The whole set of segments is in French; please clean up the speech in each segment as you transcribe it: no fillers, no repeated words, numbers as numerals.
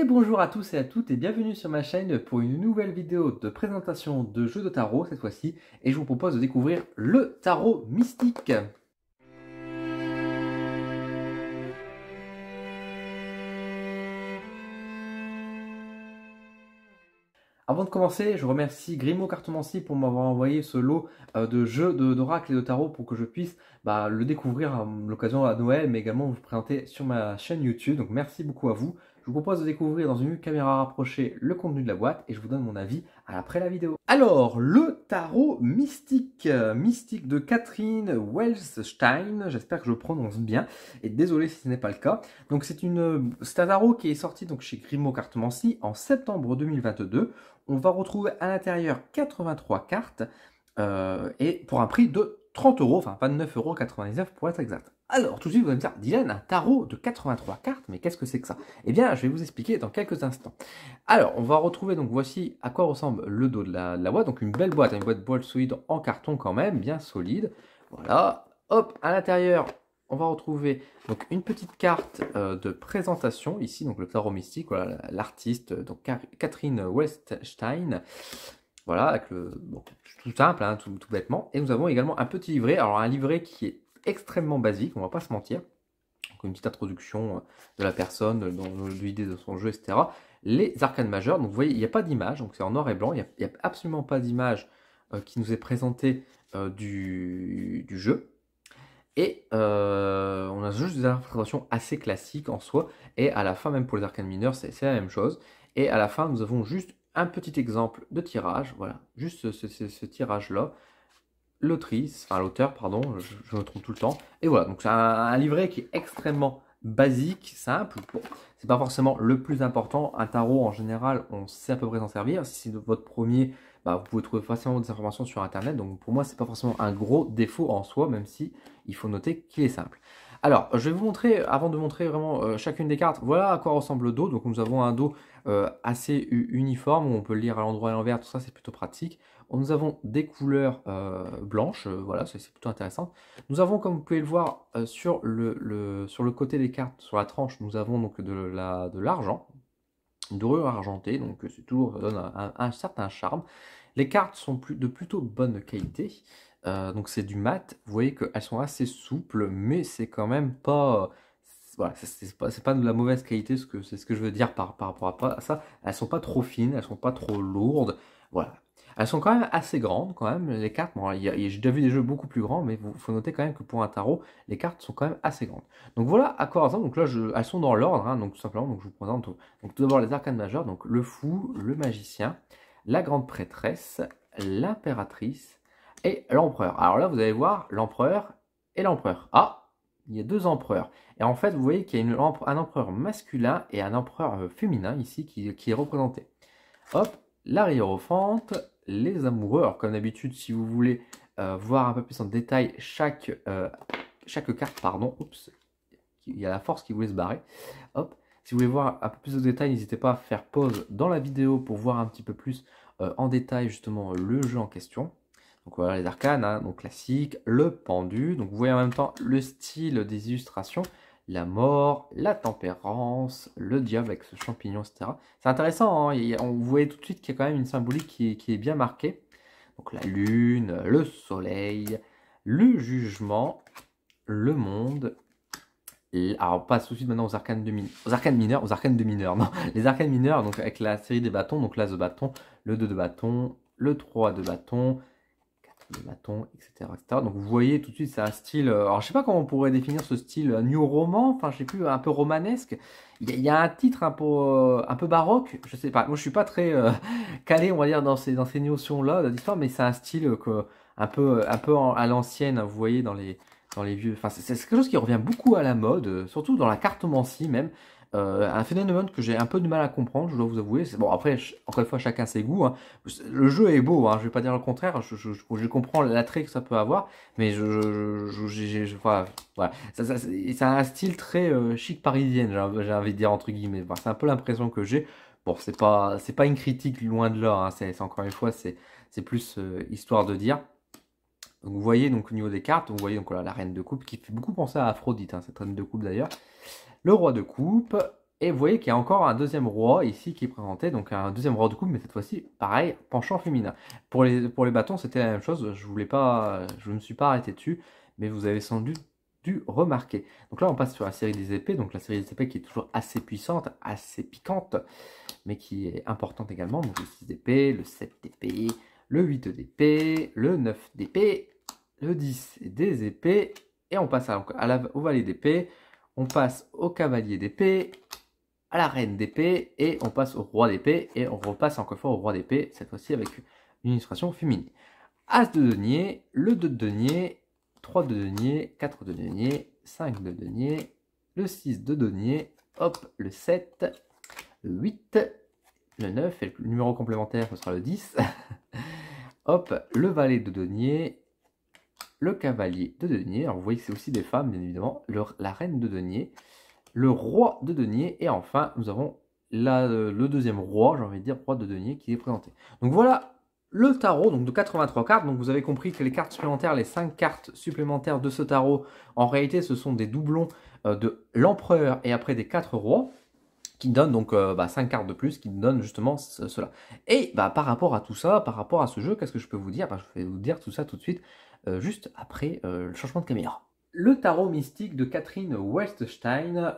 Et bonjour à tous et à toutes et bienvenue sur ma chaîne pour une nouvelle vidéo de présentation de jeux de tarot cette fois-ci. Et je vous propose de découvrir le tarot mystique. Avant de commencer, je remercie Grimaud Cartomancie pour m'avoir envoyé ce lot de jeux d'oracle et de tarot pour que je puisse le découvrir à l'occasion à Noël, mais également vous présenter sur ma chaîne YouTube. Donc merci beaucoup à vous. Je vous propose de découvrir dans une caméra rapprochée le contenu de la boîte et je vous donne mon avis après la vidéo. Alors, le tarot mystique, mystique de Catherine Welsstein, j'espère que je prononce bien, et désolé si ce n'est pas le cas. Donc c'est un tarot qui est sorti donc chez Grimaud Cartomancie en septembre 2022. On va retrouver à l'intérieur 83 cartes et pour un prix de 30 €, enfin 29,99 € pour être exact. Alors, tout de suite, vous allez me dire, Dylan, un tarot de 83 cartes, mais qu'est-ce que c'est que ça? Eh bien, je vais vous expliquer dans quelques instants. Alors, on va retrouver, donc voici à quoi ressemble le dos de la boîte. Donc, une belle boîte, une boîte solide en carton quand même, bien solide. Voilà, hop, à l'intérieur, on va retrouver donc une petite carte de présentation, ici, donc le tarot mystique, voilà, l'artiste, donc Catherine Welsstein. Voilà, avec tout simple, hein, tout bêtement. Et nous avons également un petit livret, alors un livret qui est extrêmement basique, on va pas se mentir. Donc une petite introduction de la personne, dans l'idée de son jeu, etc. Les arcanes majeures, donc vous voyez, il n'y a pas d'image, donc c'est en noir et blanc, il n'y a absolument pas d'image qui nous est présentée du jeu. Et on a juste des interprétations assez classiques en soi. Et à la fin, même pour les arcanes mineures, c'est la même chose. Et à la fin, nous avons juste un petit exemple de tirage. Voilà, juste ce tirage-là. L'autrice, enfin l'auteur, pardon, je me trompe tout le temps. Et voilà, donc c'est un livret qui est extrêmement basique, simple. Bon, c'est pas forcément le plus important. Un tarot, en général, on sait à peu près s'en servir. Si c'est votre premier, vous pouvez trouver facilement des informations sur Internet. Donc pour moi, c'est pas forcément un gros défaut en soi, même si il faut noter qu'il est simple. Alors, je vais vous montrer, avant de montrer vraiment chacune des cartes, voilà à quoi ressemble le dos. Donc nous avons un dos assez uniforme, où on peut le lire à l'endroit et à l'envers, tout ça c'est plutôt pratique. Nous avons des couleurs blanches, voilà, c'est plutôt intéressant. Nous avons, comme vous pouvez le voir, sur le côté des cartes, sur la tranche, nous avons donc de l'argent, une dorure argentée, donc c'est toujours, ça donne un certain charme. Les cartes sont de plutôt bonne qualité, donc c'est du mat. Vous voyez qu'elles sont assez souples, mais c'est quand même pas... Voilà, c'est pas de la mauvaise qualité, c'est ce que je veux dire par rapport à ça. Elles sont pas trop fines, elles sont pas trop lourdes. Voilà. Elles sont quand même assez grandes, quand même, les cartes. Bon, j'ai déjà vu des jeux beaucoup plus grands, mais il faut noter quand même que pour un tarot, les cartes sont quand même assez grandes. Donc voilà à quoi ressemble. Donc là, elles sont dans l'ordre, hein, donc tout simplement, donc je vous présente donc, tout d'abord les arcanes majeures, donc le fou, le magicien, la grande prêtresse, l'impératrice et l'empereur. Alors là, vous allez voir l'empereur et l'empereur. Ah, il y a deux empereurs. Et en fait, vous voyez qu'il y a un empereur masculin et un empereur féminin ici qui est représenté. Hop, la hiérophante, les amoureux. Alors comme d'habitude, si vous voulez voir un peu plus en détail chaque carte, pardon, oups, il y a la force qui voulait se barrer. Hop, si vous voulez voir un peu plus de détails, n'hésitez pas à faire pause dans la vidéo pour voir un petit peu plus en détail justement le jeu en question. Donc voilà les arcanes, hein, donc classique, le pendu. Donc vous voyez en même temps le style des illustrations, la mort, la tempérance, le diable avec ce champignon, etc. C'est intéressant, hein, vous voyez tout de suite qu'il y a quand même une symbolique qui est bien marquée. Donc la lune, le soleil, le jugement, le monde. Alors on passe tout de suite maintenant aux arcanes de mineurs, non, les arcanes mineurs, donc avec la série des bâtons, donc l'as de bâton, le 2 de bâton, le 3 de bâton, de bâton, etc., etc. Donc vous voyez tout de suite, c'est un style, alors je sais pas comment on pourrait définir ce style new roman, enfin je sais plus, un peu romanesque. Il y a un titre un peu baroque, je sais pas, moi je suis pas très calé on va dire dans ces notions-là d'histoire, mais c'est un style un peu à l'ancienne, vous voyez dans les vieux, enfin c'est quelque chose qui revient beaucoup à la mode, surtout dans la cartomancie même. Un phénomène que j'ai un peu de mal à comprendre, je dois vous avouer. Bon, après, encore une fois, chacun ses goûts, hein. Le jeu est beau, hein, je vais pas dire le contraire. Je comprends l'attrait que ça peut avoir, mais voilà. C'est un style très chic parisienne, j'ai envie de dire entre guillemets. Voilà, c'est un peu l'impression que j'ai. Bon, c'est pas une critique loin de là. Hein, c'est encore une fois, c'est plus histoire de dire. Donc vous voyez donc au niveau des cartes, vous voyez donc voilà, la reine de coupe qui fait beaucoup penser à Aphrodite, hein, cette reine de coupe d'ailleurs. Le roi de coupe Et vous voyez qu'il y a encore un deuxième roi ici qui est présenté, donc un deuxième roi de coupe, mais cette fois-ci, pareil, penchant féminin. Pour les bâtons, c'était la même chose, je ne me suis pas arrêté dessus, mais vous avez sans doute dû remarquer. Donc là, on passe sur la série des épées, donc la série des épées qui est toujours assez puissante, assez piquante, mais qui est importante également. Donc le 6 d'épée, le 7 d'épée, le 8 d'épée, le 9 d'épée, le 10 des épées, et on passe au valet d'épée, on passe au cavalier d'épée, à la reine d'épée, et on passe au roi d'épée, et on repasse encore une fois au roi d'épée, cette fois-ci avec une illustration féminine. As de denier, le 2 de denier, 3 de denier, 4 de denier, 5 de denier, le 6 de denier, hop, le 7, le 8, le 9, et le numéro complémentaire, ce sera le 10. Hop, le valet de denier, le cavalier de denier, alors vous voyez que c'est aussi des femmes, bien évidemment, la reine de denier, le roi de denier, et enfin, nous avons le deuxième roi, j'ai envie de dire, roi de denier, qui est présenté. Donc voilà le tarot, donc de 83 cartes. Donc vous avez compris que les cartes supplémentaires, les 5 cartes supplémentaires de ce tarot, en réalité, ce sont des doublons de l'empereur et après des 4 rois, qui donnent donc 5 cartes de plus, qui donnent justement cela. Et par rapport à tout ça, par rapport à ce jeu, qu'est-ce que je peux vous dire? Je vais vous dire tout ça tout de suite, juste après le changement de caméra. Le tarot mystique de Catherine Weststein,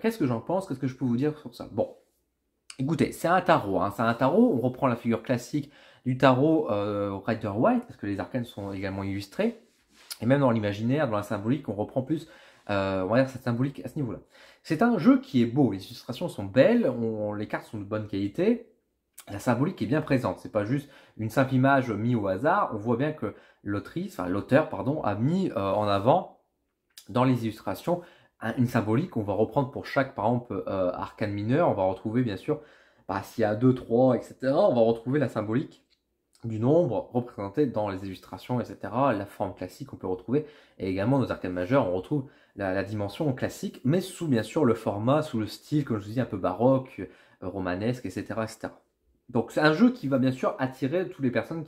qu'est-ce que j'en pense? Qu'est-ce que je peux vous dire sur ça? Bon, écoutez, c'est un tarot, hein, c'est un tarot, on reprend la figure classique du tarot Rider-Waite, parce que les arcanes sont également illustrés, et même dans l'imaginaire, dans la symbolique, on reprend plus, on va dire, cette symbolique à ce niveau-là. C'est un jeu qui est beau, les illustrations sont belles, les cartes sont de bonne qualité, la symbolique est bien présente, c'est pas juste une simple image mise au hasard, on voit bien que l'auteur, a mis en avant dans les illustrations une symbolique qu'on va reprendre pour chaque, par exemple, arcane mineur, on va retrouver bien sûr, s'il y a 2, 3, etc., on va retrouver la symbolique du nombre représenté dans les illustrations, etc., la forme classique qu'on peut retrouver, et également nos arcanes majeurs, on retrouve la dimension classique, mais sous bien sûr le format, sous le style, comme je vous dis, un peu baroque, romanesque, etc., etc. Donc c'est un jeu qui va bien sûr attirer toutes les personnes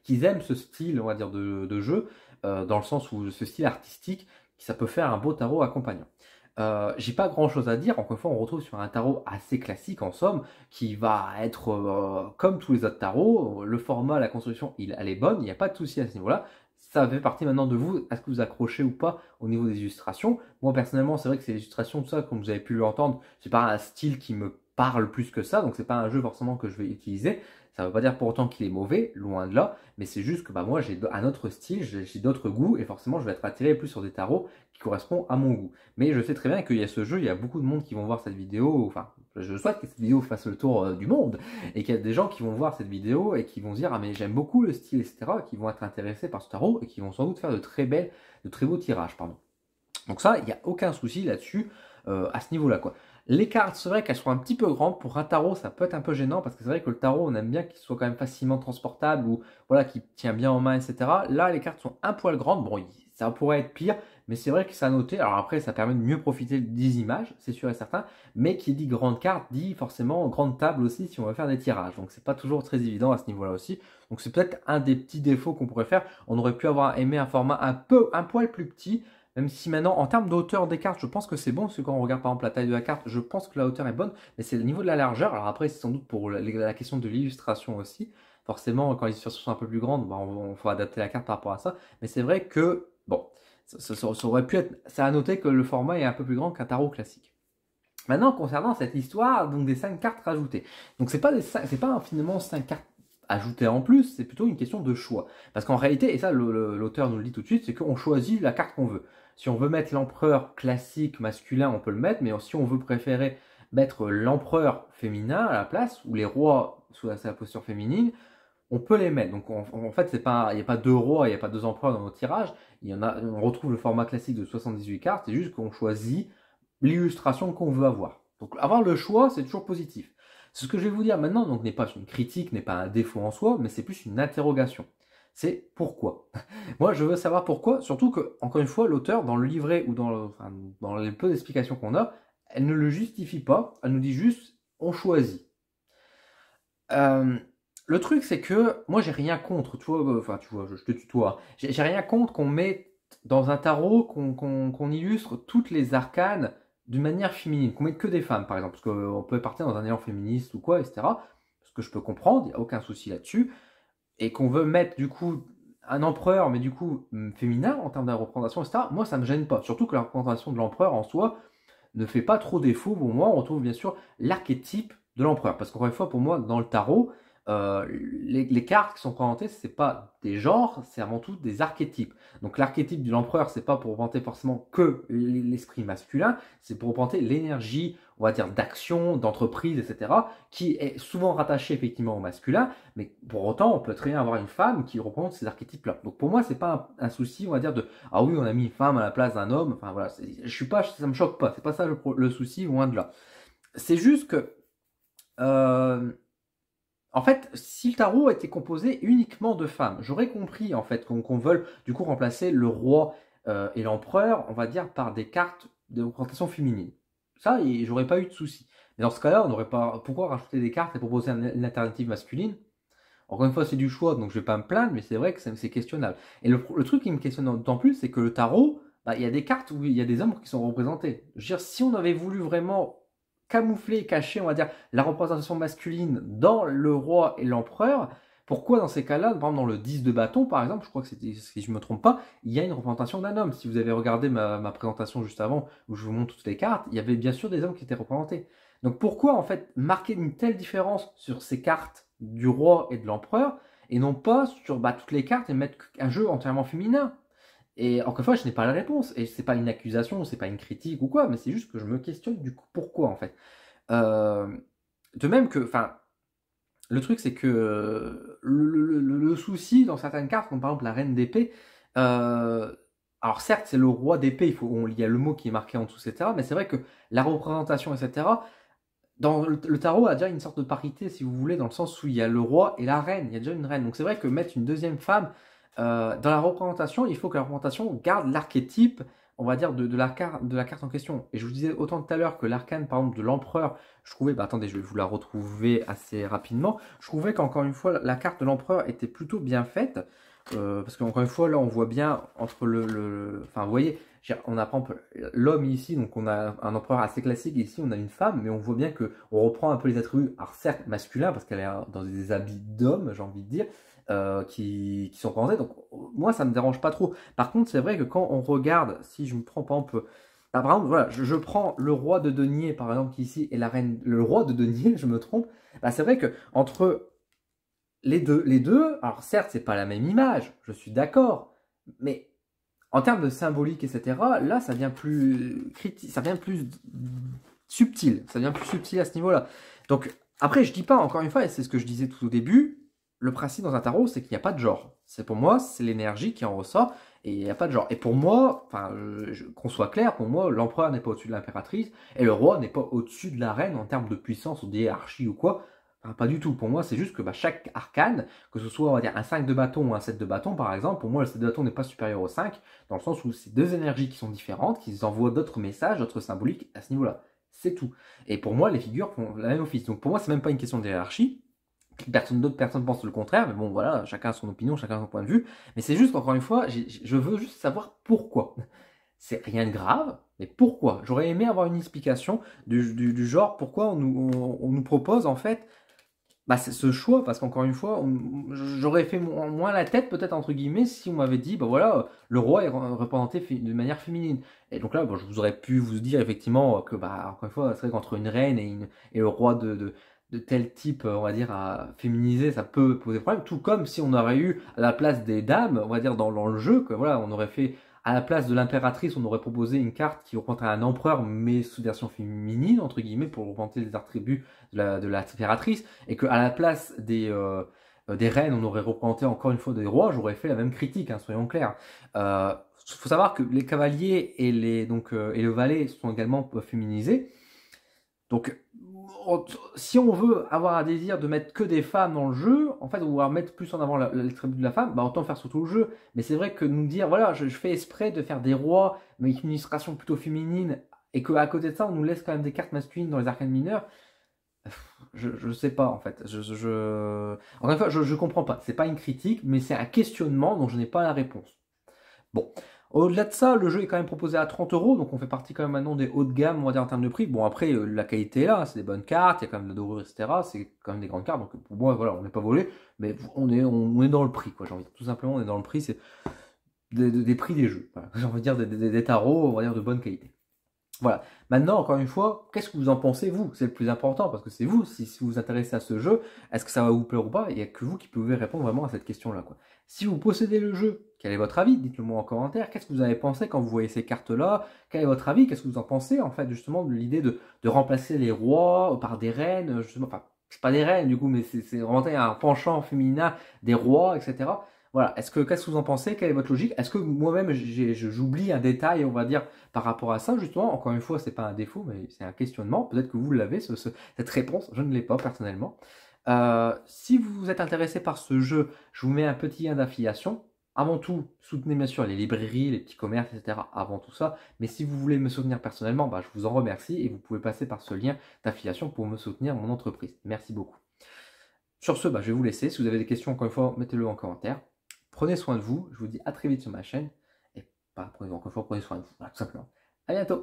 qui aiment ce style, on va dire, de jeu, dans le sens où ce style artistique, ça peut faire un beau tarot accompagnant. J'ai pas grand chose à dire, encore une fois on retrouve sur un tarot assez classique en somme, qui va être comme tous les autres tarots, le format, la construction, elle est bonne, il n'y a pas de souci à ce niveau-là. Ça fait partie maintenant de vous, est-ce que vous accrochez ou pas au niveau des illustrations. Moi personnellement c'est vrai que ces illustrations, tout ça, comme vous avez pu l'entendre, c'est pas un style qui me parle plus que ça, donc c'est pas un jeu forcément que je vais utiliser. Ça ne veut pas dire pour autant qu'il est mauvais, loin de là, mais c'est juste que moi j'ai un autre style, j'ai d'autres goûts, et forcément je vais être attiré plus sur des tarots qui correspondent à mon goût. Mais je sais très bien qu'il y a ce jeu, il y a beaucoup de monde qui vont voir cette vidéo, enfin je souhaite que cette vidéo fasse le tour du monde, et qu'il y a des gens qui vont voir cette vidéo et qui vont se dire ah mais j'aime beaucoup le style, etc., qui vont être intéressés par ce tarot et qui vont sans doute faire de très beaux tirages, pardon. Donc ça, il n'y a aucun souci là-dessus, à ce niveau-là, quoi. Les cartes, c'est vrai qu'elles sont un petit peu grandes. Pour un tarot, ça peut être un peu gênant parce que c'est vrai que le tarot, on aime bien qu'il soit quand même facilement transportable ou voilà, qu'il tient bien en main, etc. Là, les cartes sont un poil grandes. Bon, ça pourrait être pire, mais c'est vrai que ça a noté. Alors après, ça permet de mieux profiter des images, c'est sûr et certain. Mais qui dit grande carte dit forcément grande table aussi si on veut faire des tirages. Donc c'est pas toujours très évident à ce niveau-là aussi. Donc c'est peut-être un des petits défauts qu'on pourrait faire. On aurait pu avoir aimé un format un poil plus petit. Même si maintenant, en termes de hauteur des cartes, je pense que c'est bon, parce que quand on regarde par exemple la taille de la carte, je pense que la hauteur est bonne, mais c'est le niveau de la largeur. Alors après, c'est sans doute pour la question de l'illustration aussi. Forcément, quand les illustrations sont un peu plus grandes, on faut adapter la carte par rapport à ça. Mais c'est vrai que, bon, ça aurait pu être... Ça a noté que le format est un peu plus grand qu'un tarot classique. Maintenant, concernant cette histoire, donc des 5 cartes rajoutées. Donc c'est pas finalement 5 cartes ajoutées en plus, c'est plutôt une question de choix. Parce qu'en réalité, et ça l'auteur nous le dit tout de suite, c'est qu'on choisit la carte qu'on veut. Si on veut mettre l'empereur classique masculin, on peut le mettre, mais si on veut préférer mettre l'empereur féminin à la place, ou les rois sous sa posture féminine, on peut les mettre. Donc en fait, il n'y a pas deux rois, il n'y a pas deux empereurs dans nos tirages. On retrouve le format classique de 78 cartes, c'est juste qu'on choisit l'illustration qu'on veut avoir. Donc avoir le choix, c'est toujours positif. Ce que je vais vous dire maintenant, donc n'est pas une critique, n'est pas un défaut en soi, mais c'est plus une interrogation. C'est pourquoi. Moi, je veux savoir pourquoi, surtout que, encore une fois, l'auteur, dans le livret ou dans les peu d'explications qu'on a, elle ne le justifie pas, elle nous dit juste, on choisit. Le truc, c'est que, moi, j'ai rien contre, tu vois, je te tutoie, j'ai rien contre qu'on mette dans un tarot, qu'on illustre toutes les arcanes d'une manière féminine, qu'on mette que des femmes, par exemple, parce qu'on peut partir dans un élan féministe ou quoi, etc. Ce que je peux comprendre, il n'y a aucun souci là-dessus. Et qu'on veut mettre, du coup, un empereur, mais du coup, féminin, en termes de représentation, etc., moi, ça me gêne pas. Surtout que la représentation de l'empereur, en soi, ne fait pas trop défaut. Pour moi, on retrouve bien sûr l'archétype de l'empereur. Parce qu'encore une fois, pour moi, dans le tarot, les cartes qui sont présentées, c'est pas des genres, c'est avant tout des archétypes. Donc l'archétype de l'empereur, c'est pas pour représenter forcément que l'esprit masculin, c'est pour représenter l'énergie, on va dire, d'action, d'entreprise, etc., qui est souvent rattachée effectivement au masculin, mais pour autant, on peut très bien avoir une femme qui représente ces archétypes-là. Donc pour moi, c'est pas un souci, on va dire, de ah oui, on a mis une femme à la place d'un homme. Enfin voilà, je suis pas, ça me choque pas. C'est pas ça le souci, loin de là. C'est juste que euh, en fait, si le tarot était composé uniquement de femmes, j'aurais compris en fait qu'on veuille du coup remplacer le roi et l'empereur, on va dire, par des cartes de représentation féminine. Ça, j'aurais pas eu de souci. Mais dans ce cas-là, on n'aurait pas. Pourquoi rajouter des cartes et proposer une alternative masculine? Encore une fois, c'est du choix, donc je vais pas me plaindre, mais c'est vrai que c'est questionnable. Et le truc qui me questionne d'autant plus, c'est que le tarot, bah, il y a des cartes où il y a des hommes qui sont représentés. Je veux dire, si on avait voulu vraiment camoufler, cacher, on va dire, la représentation masculine dans le roi et l'empereur, pourquoi dans ces cas-là, par exemple dans le 10 de bâton, par exemple, je crois que c'était, si je me trompe pas, il y a une représentation d'un homme. Si vous avez regardé ma présentation juste avant, où je vous montre toutes les cartes, il y avait bien sûr des hommes qui étaient représentés. Donc pourquoi en fait marquer une telle différence sur ces cartes du roi et de l'empereur et non pas sur toutes les cartes et mettre un jeu entièrement féminin? Et encore une fois, je n'ai pas la réponse. Et c'est pas une accusation, c'est pas une critique ou quoi, mais c'est juste que je me questionne du coup pourquoi en fait. Euh, de même que, enfin, le truc c'est que le souci dans certaines cartes, comme par exemple la reine d'épée, alors certes c'est le roi d'épée, il y a le mot qui est marqué en dessous, etc. Mais c'est vrai que la représentation, etc. Dans le tarot a déjà une sorte de parité, si vous voulez, dans le sens où il y a le roi et la reine, il y a déjà une reine. Donc c'est vrai que mettre une deuxième femme dans la représentation, il faut que la représentation garde l'archétype, on va dire, de la carte en question. Et je vous disais autant tout à l'heure que l'arcane, par exemple, de l'empereur, je trouvais, attendez, je vais vous la retrouver assez rapidement, je trouvais qu'encore une fois, la carte de l'empereur était plutôt bien faite, parce qu'encore une fois, là, on voit bien entre enfin, vous voyez, on a par exemple l'homme ici, donc on a un empereur assez classique, et ici on a une femme, mais on voit bien que on reprend un peu les attributs, alors certes masculins, parce qu'elle est dans des habits d'homme, j'ai envie de dire, qui sont représentés, donc moi ça me dérange pas trop. Par contre, c'est vrai que quand on regarde, si je me prends par exemple, par exemple, voilà, je prends le roi de denier par exemple ici, et la reine, le roi de denier, je me trompe, c'est vrai que entre les deux, alors certes, c'est pas la même image, je suis d'accord, mais en termes de symbolique, etc., là, ça devient plus critique, ça devient plus subtil, ça devient plus subtil à ce niveau-là. Donc, après, je dis pas, encore une fois, et c'est ce que je disais tout au début, le principe dans un tarot, c'est qu'il n'y a pas de genre. C'est pour moi, c'est l'énergie qui en ressort, et il n'y a pas de genre. Et pour moi, enfin, qu'on soit clair, pour moi, l'empereur n'est pas au-dessus de l'impératrice, et le roi n'est pas au-dessus de la reine en termes de puissance ou d'hierarchie ou quoi. Pas du tout. Pour moi, c'est juste que chaque arcane, que ce soit on va dire un 5 de bâton ou un 7 de bâton par exemple, pour moi le 7 de bâton n'est pas supérieur au 5, dans le sens où c'est deux énergies qui sont différentes, qui envoient d'autres messages, d'autres symboliques à ce niveau-là. C'est tout. Et pour moi, les figures font la même office. Donc pour moi, c'est même pas une question de hiérarchie. D'autres personnes pensent le contraire, mais bon voilà, chacun a son opinion, chacun a son point de vue. Mais c'est juste, encore une fois, je veux juste savoir pourquoi. C'est rien de grave, mais pourquoi? J'aurais aimé avoir une explication du genre pourquoi on nous propose en fait c'est ce choix, parce qu'encore une fois, j'aurais fait moins la tête, peut-être, entre guillemets, si on m'avait dit, voilà, le roi est représenté de manière féminine. Et donc là, je vous aurais pu vous dire, effectivement, que, encore une fois, c'est vrai qu'entre une reine et le roi de tel type, on va dire, à féminiser, ça peut poser problème. Tout comme si on aurait eu, à la place des dames, on va dire, dans le jeu, que voilà, on aurait fait, à la place de l'impératrice, on aurait proposé une carte qui représenterait un empereur, mais sous version féminine, entre guillemets, pour représenter les attributs de l'impératrice, et qu'à la place des reines, on aurait représenté encore une fois des rois, j'aurais fait la même critique, hein, soyons clairs. Faut savoir que les cavaliers et le valet sont également féminisés. Donc, si on veut avoir un désir de mettre que des femmes dans le jeu, en fait, on va mettre plus en avant l'attribut de la femme, autant faire sur tout le jeu. Mais c'est vrai que nous dire, voilà, je fais exprès de faire des rois, mais avec une illustration plutôt féminine, et qu'à côté de ça, on nous laisse quand même des cartes masculines dans les arcanes mineures, je sais pas en fait. Encore une fois, je comprends pas. C'est pas une critique, mais c'est un questionnement dont je n'ai pas la réponse. Bon, Au-delà de ça, le jeu est quand même proposé à 30 euros, donc on fait partie quand même maintenant des hauts de gamme, on va dire en termes de prix. Bon, après, la qualité est là, c'est des bonnes cartes, il y a quand même de la dorure, etc. C'est quand même des grandes cartes, donc pour moi, voilà, on n'est pas volé, mais on est dans le prix, quoi. J'ai envie de dire. Tout simplement, on est dans le prix, c'est des prix des jeux. Voilà. J'ai envie de dire des tarots, on va dire de bonne qualité. Voilà. Maintenant, encore une fois, qu'est-ce que vous en pensez, vous? C'est le plus important, parce que c'est vous, si vous vous intéressez à ce jeu, est-ce que ça va vous plaire ou pas? Il n'y a que vous qui pouvez répondre vraiment à cette question-là, quoi. Si vous possédez le jeu, quel est votre avis? Dites-le moi en commentaire. Qu'est-ce que vous avez pensé quand vous voyez ces cartes-là? Quel est votre avis? Qu'est-ce que vous en pensez, en fait, justement, de l'idée de remplacer les rois par des reines, justement, enfin, c'est pas des reines, du coup, mais c'est vraiment un penchant féminin des rois, etc. Voilà. Qu'est-ce que vous en pensez? Quelle est votre logique? Est-ce que moi-même, j'oublie un détail, on va dire, par rapport à ça, justement? Encore une fois, c'est pas un défaut, mais c'est un questionnement. Peut-être que vous l'avez, cette réponse. Je ne l'ai pas, personnellement. Si vous êtes intéressé par ce jeu, je vous mets un petit lien d'affiliation. Avant tout, soutenez bien sûr les librairies, les petits commerces, etc. avant tout ça. Mais si vous voulez me soutenir personnellement, bah, je vous en remercie et vous pouvez passer par ce lien d'affiliation pour me soutenir mon entreprise. Merci beaucoup. Sur ce, bah, je vais vous laisser. Si vous avez des questions, encore une fois, mettez-le en commentaire. Prenez soin de vous. Je vous dis à très vite sur ma chaîne. Et pas, encore une fois, prenez soin de vous. Voilà, tout simplement. À bientôt.